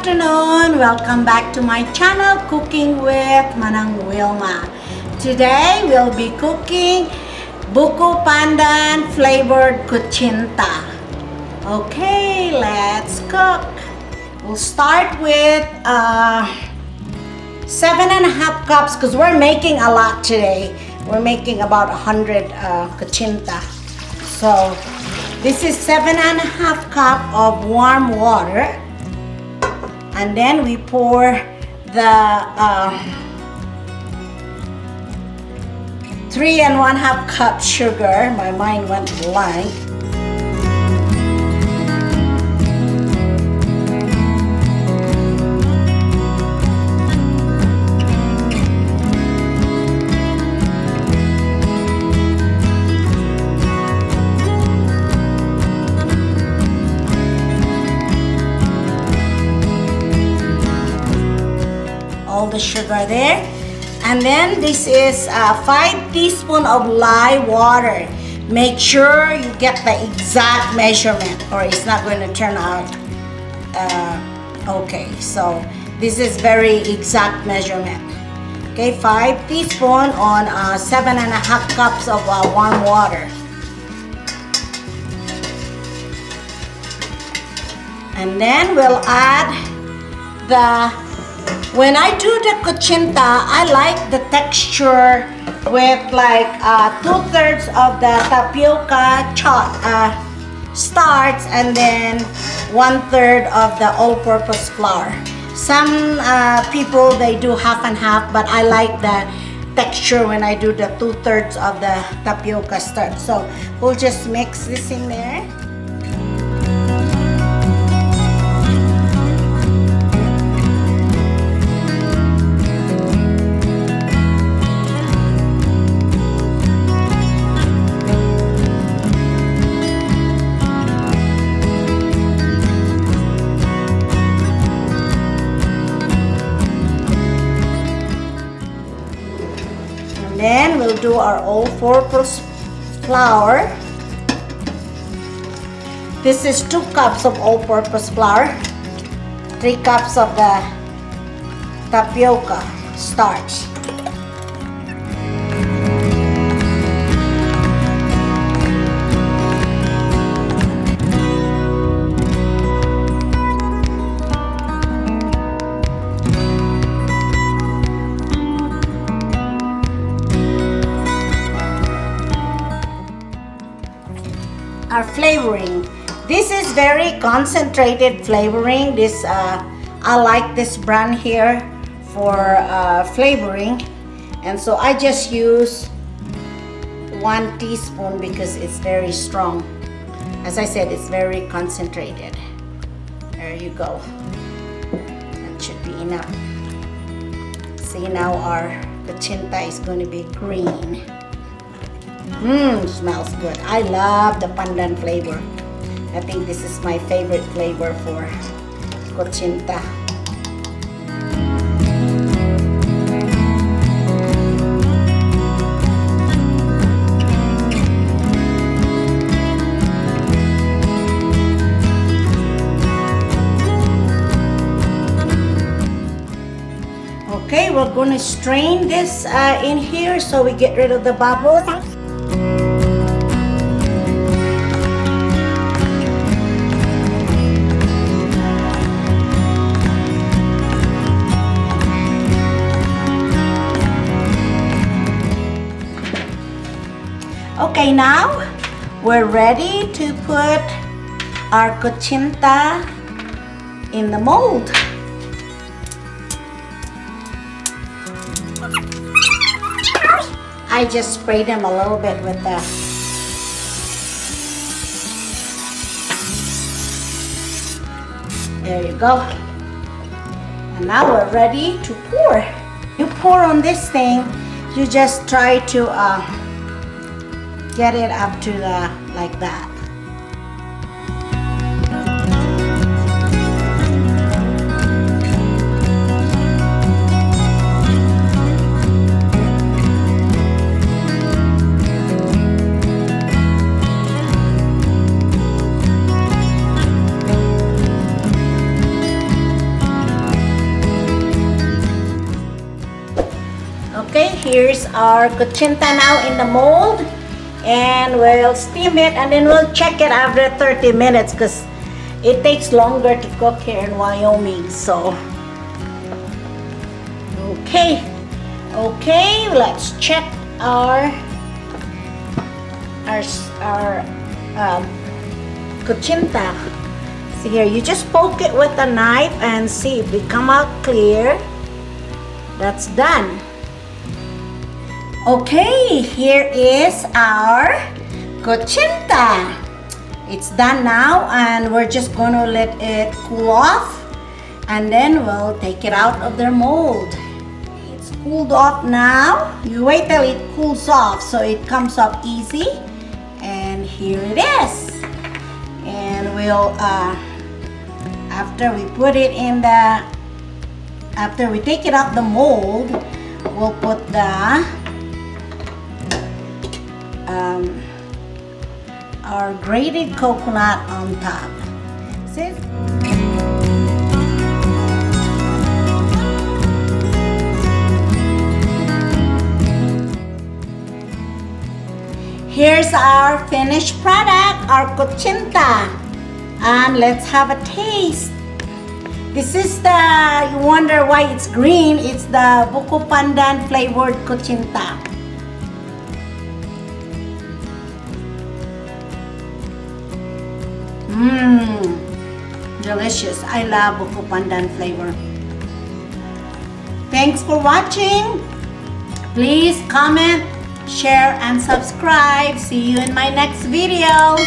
afternoon. Welcome back to my channel, Cooking with Manang Wilma. Today we'll be cooking Buko Pandan flavored Kutsinta. Okay, let's cook. We'll start with 7.5 cups because we're making a lot today. We're making about 100 Kutsinta. So this is 7.5 cup of warm water. And then we pour the 3.5 cup sugar. My mind went blank. All the sugar there, and then this is 5 teaspoons of lye water. Make sure you get the exact measurement or it's not going to turn out okay. So this is very exact measurement. Okay, 5 teaspoons on 7.5 cups of warm water. And then we'll add when I do the Kutsinta, I like the texture with like 2/3 of the tapioca starch and then 1/3 of the all-purpose flour. Some people, they do half and half, but I like the texture when I do the 2/3 of the tapioca starch. So we'll just mix this in there. Then we'll do our all-purpose flour. This is 2 cups of all-purpose flour, 3 cups of the tapioca starch. Our flavoring. This is very concentrated flavoring. This I like this brand here for flavoring, and so I just use 1 teaspoon because it's very strong. As I said, it's very concentrated. There you go. That should be enough. See, now our Kutsinta is going to be green. Smells good. I love the pandan flavor. I think this is my favorite flavor for Kutsinta. Okay, we're going to strain this in here so we get rid of the bubbles. Okay, now we're ready to put our Kutsinta in the mold. I just sprayed them a little bit with the there you go. And now we're ready to pour. You pour on this thing, you just try to get it up to the like that. here's our kutsinta now in the mold. And we'll steam it and then we'll check it after 30 minutes because it takes longer to cook here in Wyoming. So, okay, let's check our kutsinta. See here, you just poke it with a knife and see if it come out clear. That's done. Okay, here is our kutsinta. It's done now and we're just going to let it cool off and then we'll take it out of their mold. It's cooled off now. You wait till it cools off so it comes up easy. And here it is. And we'll, after we take it out the mold, we'll put the our grated coconut on top. See? Here's our finished product, our kutsinta. And let's have a taste. This is you wonder why it's green. It's the Buko Pandan flavored kutsinta. Delicious. I love Buko Pandan flavor. Thanks for watching. Please comment, share, and subscribe. See you in my next video.